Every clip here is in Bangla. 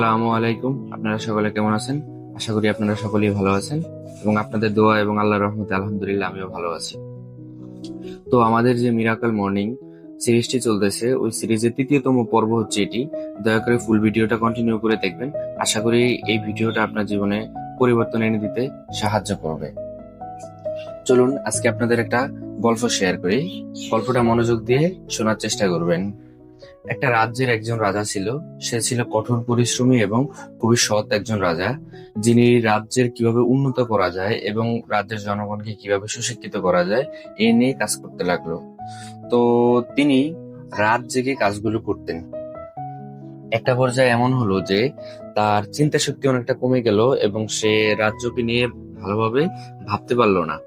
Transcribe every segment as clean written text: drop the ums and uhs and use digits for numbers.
আসসালামু আলাইকুম। আপনারা সকলে কেমন আছেন? আশা করি আপনারা সকলেই ভালো আছেন এবং আপনাদের দোয়া এবং আল্লাহর রহমতে আলহামদুলিল্লাহ আমিও ভালো আছি। তো আমাদের যে মিরাকল মর্নিং সিরিজটি চলতেছে, ওই সিরিজের তৃতীয়তম পর্ব হচ্ছে এটি। দয়া করে ফুল ভিডিওটা কন্টিনিউ করে দেখবেন। আশা করি এই ভিডিওটা আপনার জীবনে পরিবর্তন এনে দিতে সাহায্য করবে। চলুন আজকে আপনাদের একটা গল্প শেয়ার করি। গল্পটা মনোযোগ দিয়ে শোনার চেষ্টা করবেন। একটা রাজ্যের একজন রাজা ছিল। সে ছিল কঠোর পরিশ্রমী এবং খুবই সৎ একজন রাজা, যিনি রাজ্যের কিভাবে উন্নত করা যায় এবং রাজ্যের জনগণকে কিভাবে সুশিক্ষিত করা যায় এ নিয়ে কাজ করতে লাগলো। তো তিনি রাত জেগে কাজগুলো করতেন। একটা পর্যায়ে এমন হলো যে তার চিন্তা শক্তি অনেকটা কমে গেল এবং সে রাজ্যকে নিয়ে ভালোভাবে ভাবতে পারলো না।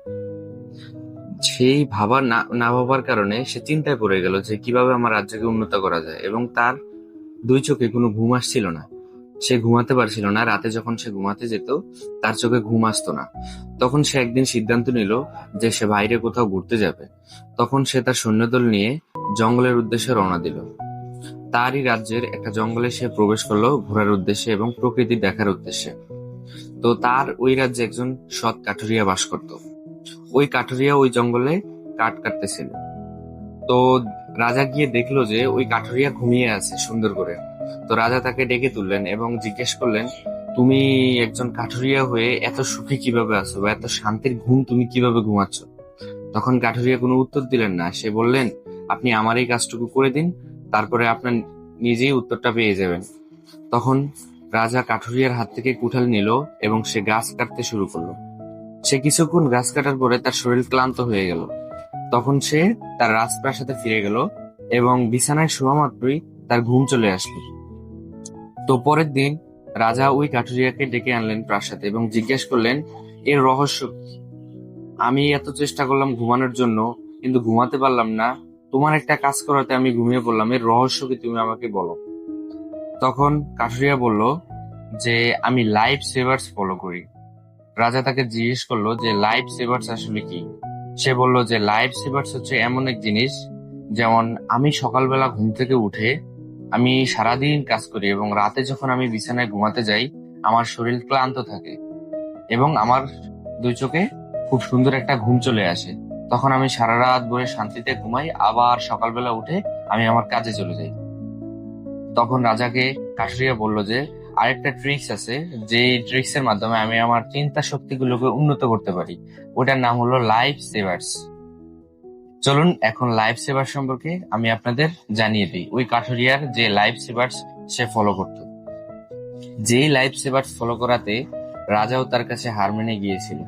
সেই ভাবার না না ভাবার কারণে সে চিন্তায় পড়ে গেল যে কিভাবে আমার রাজ্যকে উন্নত করা যায়, এবং তার দুই চোখে কোনো ঘুম আসছিল না। সে ঘুমাতে পারছিল না। রাতে যখন সে ঘুমাতে যেত তার চোখে ঘুম আসতো না। তখন সে একদিন সিদ্ধান্ত নিল যে সে বাইরে কোথাও ঘুরতে যাবে। তখন সে তার সৈন্যদল নিয়ে জঙ্গলের উদ্দেশ্যে রওনা দিল। তারই রাজ্যের একটা জঙ্গলে সে প্রবেশ করলো ঘোরার উদ্দেশ্যে এবং প্রকৃতি দেখার উদ্দেশ্যে। তো তার ওই রাজ্যে একজন সৎ কাঠুরিয়া বাস করত। ওই কাঠুরিয়া ওই জঙ্গলে কাঠ কাটতেছিল। তো রাজা গিয়ে দেখলো যে ওই কাঠুরিয়া ঘুমিয়ে আছে সুন্দর করে। তো রাজা তাকে ডেকে তুললেন এবং জিজ্ঞেস করলেন, তুমি একজন কাঠুরিয়া হয়ে এত সুখী কিভাবে আছো, বা এত শান্তির ঘুম তুমি কিভাবে ঘুমাচ্ছ? তখন কাঠুরিয়া কোনো উত্তর দিলেন না। সে বললেন, আপনি আমার এই কাজটুকু করে দিন, তারপরে আপনার নিজেই উত্তরটা পেয়ে যাবেন। তখন রাজা কাঠুরিয়ার হাত থেকে কুঠাল নিল এবং সে গাছ কাটতে শুরু করলো। সে কিছুক্ষণ গাছ কাটার পরে তার শরীর ক্লান্ত হয়ে গেল। তখন সে তার রাজপ্রাসাদে ফিরে গেল এবং বিছানায় শোয়া মাত্রই তার ঘুম চলে আসলো। তো পরের দিন রাজা ওই কাঠুরিয়াকে ডেকে আনলেন প্রাসাদে এবং জিজ্ঞেস করলেন, এর রহস্য কি? আমি এত চেষ্টা করলাম ঘুমানোর জন্য, কিন্তু ঘুমাতে পারলাম না। তোমার একটা কাজ করাতে আমি ঘুমিয়ে পড়লাম, এর রহস্য কি তুমি আমাকে বলো। তখন কাঠুরিয়া বলল যে আমি লাইফ সেভার্স ফলো করি। রাজা তাকে জিজ্ঞেস করলো যে লাইফ সেভার্স আসলে কি। সে বলল যে লাইফ সেভার্স হচ্ছে এমন এক জিনিস, যেমন আমি সকালবেলা ঘুম থেকে উঠে আমি সারাদিন কাজ করি এবং রাতে যখন আমি বিছানায় ঘুমাতে যাই আমার শরীর ক্লান্ত থাকে এবং আমার দুই চোখে খুব সুন্দর একটা ঘুম চলে আসে। তখন আমি সারা রাত ভরে শান্তিতে ঘুমাই, আবার সকালবেলা উঠে আমি আমার কাজে চলে যাই। তখন রাজাকে কাঠুরিয়া বলল যে আরেকটা ট্রিক্স আছে, যে ট্রিক্স এর মাধ্যমে আমি আমার চিন্তা শক্তিগুলোকে উন্নত করতে পারি। ওটার নাম হলো লাইফ সেভার্স। চলুন এখন লাইফ সেভার সম্পর্কে আমি আপনাদের জানিয়ে দিই। ওই কাঠুরিয়ার যে লাইফ সেভার্স সে ফলো করত, যেই লাইফ সেভার্স ফলো করাতে রাজাও তার কাছে হার মেনে গিয়েছিল।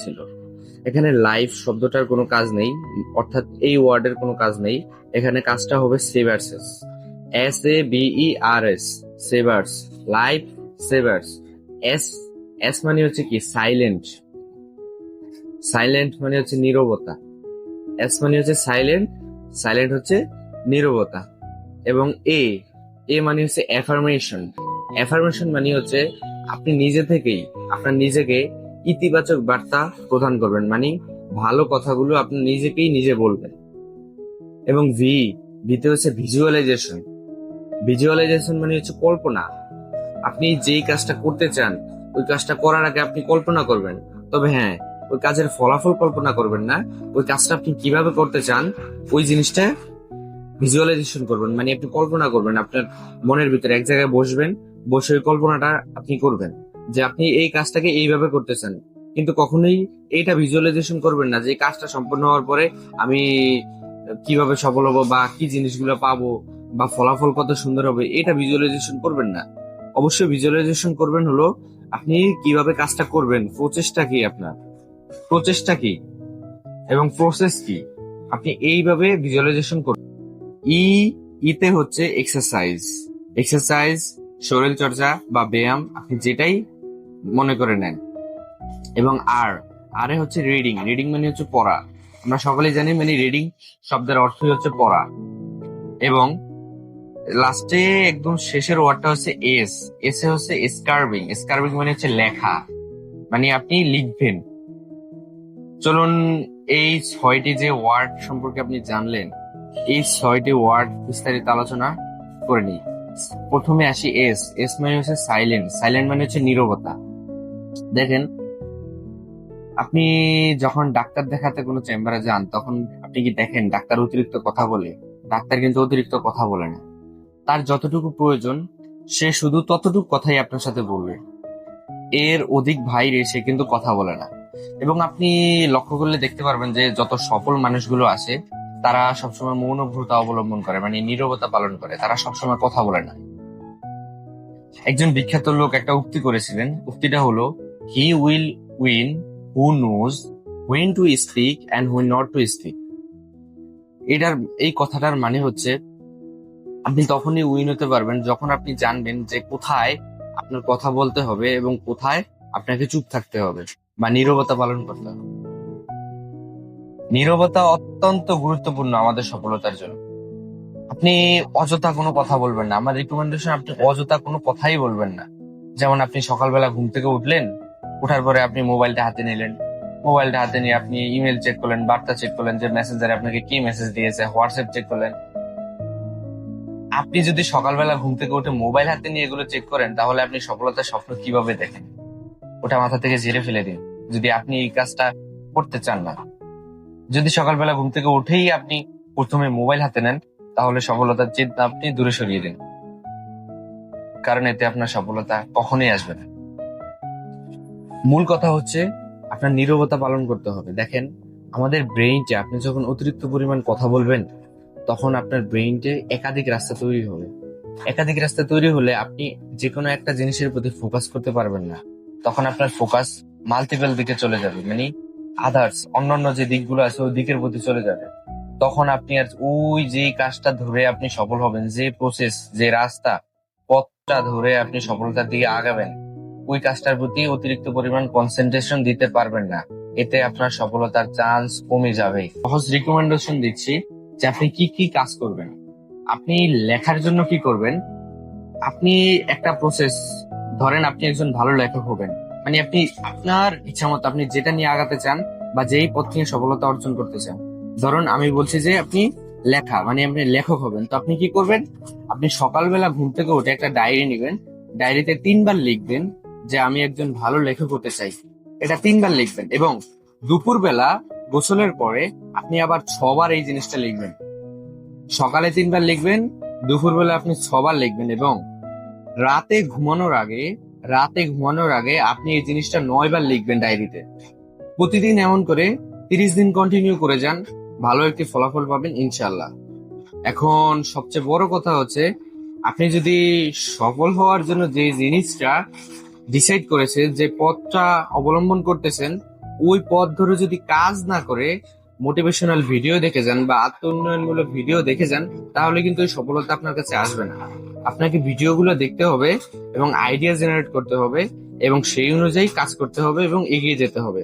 ছিল এখানে লাইফ শব্দটার কোনো কাজ নেই, অর্থাৎ এই ওয়ার্ডের কোনো কাজ নেই। এখানে কাজটা হবে সেভার্সেস, SAVERS, সেভার্স, লাইফ সেভার্স। এস এস মানে হচ্ছে কি সাইলেন্ট, সাইলেন্ট মানে হচ্ছে নীরবতা। এস মানে হচ্ছে সাইলেন্ট, সাইলেন্ট হচ্ছে নীরবতা। এবং এ এ মানে হচ্ছে অ্যাফার্মেশন। অ্যাফার্মেশন মানে হচ্ছে আপনি নিজে থেকেই আপনার নিজেকে ইতিবাচক বার্তা প্রদান করবেন, মানে ভালো কথাগুলো আপনি নিজেকেই নিজে বলবেন। এবং ভিতে হচ্ছে ভিজুয়ালাইজেশন। ভিজুয়ালাইজেশন মানে হচ্ছে কল্পনা। আপনি যেই কাজটা করতে চান ওই কাজটা করার আগে আপনি কল্পনা করবেন। তবে হ্যাঁ, ওই কাজের ফলাফল কল্পনা করবেন না, ওই কাজটা আপনি কিভাবে করতে চান ওই জিনিসটা ভিজুয়ালাইজেশন করবেন। মানে আপনি কল্পনা করবেন, আপনার মনের ভিতরে এক জায়গায় বসবেন, বসে ওই কল্পনাটা আপনি করবেন যে আপনি এই কাজটাকে এইভাবে করতে চান। কিন্তু কখনোই এইটা ভিজুয়ালাইজেশন করবেন না যে কাজটা সম্পন্ন হওয়ার পরে আমি কিভাবে সফল হবো বা কি জিনিসগুলো পাবো বা ফলাফল কত সুন্দর হবে, এটা ভিজুয়ালাইজেশন করবেন না। অবশ্যই ভিজুয়ালাইজেশন করবেন হলো আপনি কিভাবে কাজটা করবেন, প্রচেষ্টা কি, আপনার প্রচেষ্টা কি এবং প্রসেস কি, আপনি এইভাবে ভিজুয়ালাইজেশন করবেন। ই ইতে হচ্ছে এক্সারসাইজ, এক্সারসাইজ শরীর চর্চা বা ব্যায়াম, আপনি যেটাই মনে করে নেন। এবং আরে হচ্ছে রিডিং, রিডিং মানে হচ্ছে পড়া। আমরা সকলেই জানি মানে রিডিং শব্দের অর্থই হচ্ছে পড়া। এবং লাস্টে একদম শেষের ওয়ার্ডটা হচ্ছে এস, এসে হচ্ছে স্কার্বিং, স্কার্বিং মানে হচ্ছে লেখা, মানে আপনি লিখবেন। চলুন এই 6টি যে ওয়ার্ড সম্পর্কে আপনি জানলেন, এই 6টি ওয়ার্ড বিস্তারিত আলোচনা করে নিই। প্রথমে আসি এস। এস মানে হচ্ছে সাইলেন্ট। সাইলেন্ট মানে হচ্ছে নীরবতা। দেখেন, আপনি যখন ডাক্তার দেখাতে কোনো চেম্বারে যান, তখন আপনি কি দেখেন ডাক্তার অতিরিক্ত কথা বলে? ডাক্তার কিন্তু অতিরিক্ত কথা বলে না। তার যতটুকু প্রয়োজন সে শুধু ততটুকু কথাই আপনার সাথে বলবে, এর অধিক বাইরে সে কিন্তু কথা বলে না। এবং আপনি লক্ষ্য করলে দেখতে পারবেন যে যত সফল মানুষগুলো আছে তারা সবসময় মৌনভ্রতা অবলম্বন করে, মানে নীরবতা পালন করে, তারা সবসময় কথা বলে না। একজন বিখ্যাত লোক একটা উক্তি করেছিলেন, উক্তিটা হলো, he will win who knows when to speak and when not to speak. এই কথাটার মানে হচ্ছে, আপনি তখনই উইন হতে পারবেন যখন আপনি জানবেন যে কোথায় আপনার কথা বলতে হবে এবং কোথায় আপনাকে চুপ থাকতে হবে বা নীরবতা পালন করতে হবে। নীরবতা অত্যন্ত গুরুত্বপূর্ণ আমাদের সফলতার জন্য। আপনি অযথা কোনো কথা বলবেন না। আমার রিকমেন্ডেশন, আপনি অযথা কোনো কথাই বলবেন না। যেমন আপনি সকালবেলা ঘুম থেকে উঠলেন, ওঠার পরে আপনি মোবাইলটা হাতে নিলেন, মোবাইলটা হাতে নিয়ে আপনি ইমেল চেক করলেন, বার্তা চেক করলেন যে মেসেঞ্জারে আপনাকে কি মেসেজ দিয়েছে, হোয়াটসঅ্যাপ চেক করলেন। আপনি যদি সকালবেলা ঘুম থেকে উঠে মোবাইল হাতে নিয়ে এগুলো চেক করেন, তাহলে আপনি সফলতার স্বপ্ন কিভাবে দেখেন? ওটা মাথা থেকে ঝেড়ে ফেলে দিন যদি আপনি এই কাজটা করতে চান না। যদি সকালবেলা ঘুম থেকে উঠেই আপনি প্রথমে মোবাইল হাতে নেন, তাহলে সফলতার চিন্তা আপনি দূরে সরিয়ে দিন, কারণ এতে আপনার সফলতা কখনোই আসবে না। মূল কথা হচ্ছে আপনার নীরবতা পালন করতে হবে। দেখেন, আমাদের ব্রেইনটা, আপনি যখন অতিরিক্ত পরিমাণ কথা বলবেন, তখন আপনার ব্রেইনটে একাধিক রাস্তা তৈরি হবে। একাধিক রাস্তা তৈরি হলে আপনি যে কোনো একটা জিনিসের প্রতি ফোকাস করতে পারবেন না। তখন আপনার ফোকাস মাল্টিপল দিকে চলে যাবে, মানে আদার্স অন্যান্য যে দিকগুলো আছে ওই দিকের প্রতি চলে যাবে। তখন আপনি আর ওই যে কাজটা ধরে আপনি সফল হবেন, যে প্রসেস, যে রাস্তা, পথটা ধরে আপনি সফলতার দিকে আগাবেন, ওই কাজটার প্রতি অতিরিক্ত পরিমাণ কনসেন্ট্রেশন দিতে পারবেন না। এতে আপনার সফলতার চান্স কমে যাবে। সহজ রিকমেন্ডেশন দিচ্ছি যে আপনি কি কি কাজ করবেন। আপনি লেখার জন্য কি করবেন? আপনি একটা প্রসেস ধরেন, আপনি একজন ভালো লেখক হবেন, মানে আপনি আপনার ইচ্ছা মতো আপনি যেটা নিয়ে আগাতে চান বা যেই পথ নিয়ে সফলতা অর্জন করতে চান। ধরুন আমি বলছি যে আপনি লেখা, মানে আপনি লেখক হবেন, তো আপনি কি করবেন? আপনি সকালবেলা ঘুম থেকে উঠে একটা ডায়েরি নেবেন, ডায়েরিতে 3 বার লিখবেন যে আমি একজন ভালো লেখক হতে চাই। এটা 3 বার লিখবেন এবং দুপুরবেলা গোসলের পরে আপনি আবার 6 বার এই জিনিসটা লিখবেন। সকালে 3 বার লিখবেন, দুপুরবেলা আপনি 6 বার লিখবেন এবং রাতে ঘুমানোর আগে আপনি এই জিনিসটা 9 বার লিখবেন ডায়েরিতে। প্রতিদিন এমন করে 30 দিন কন্টিনিউ করে যান, ভালো একটি ফলাফল পাবেন ইনশাল্লাহ। এখন সবচেয়ে বড় কথা হচ্ছে, আপনি যদি সফল হওয়ার জন্য যে জিনিসটা ডিসাইড করেছেন, যে পথটা অবলম্বন করতেছেন, ওই পথ ধরে যদি কাজ না করে মোটিভেশনাল ভিডিও দেখে যান বা আত্ম উন্নয়নমূলক ভিডিও দেখে যান, তাহলে কিন্তু এই সফলতা আপনার কাছে আসবে না। আপনাকে ভিডিওগুলো দেখতে হবে এবং আইডিয়া জেনারেট করতে হবে এবং সেই অনুযায়ী কাজ করতে হবে এবং এগিয়ে যেতে হবে।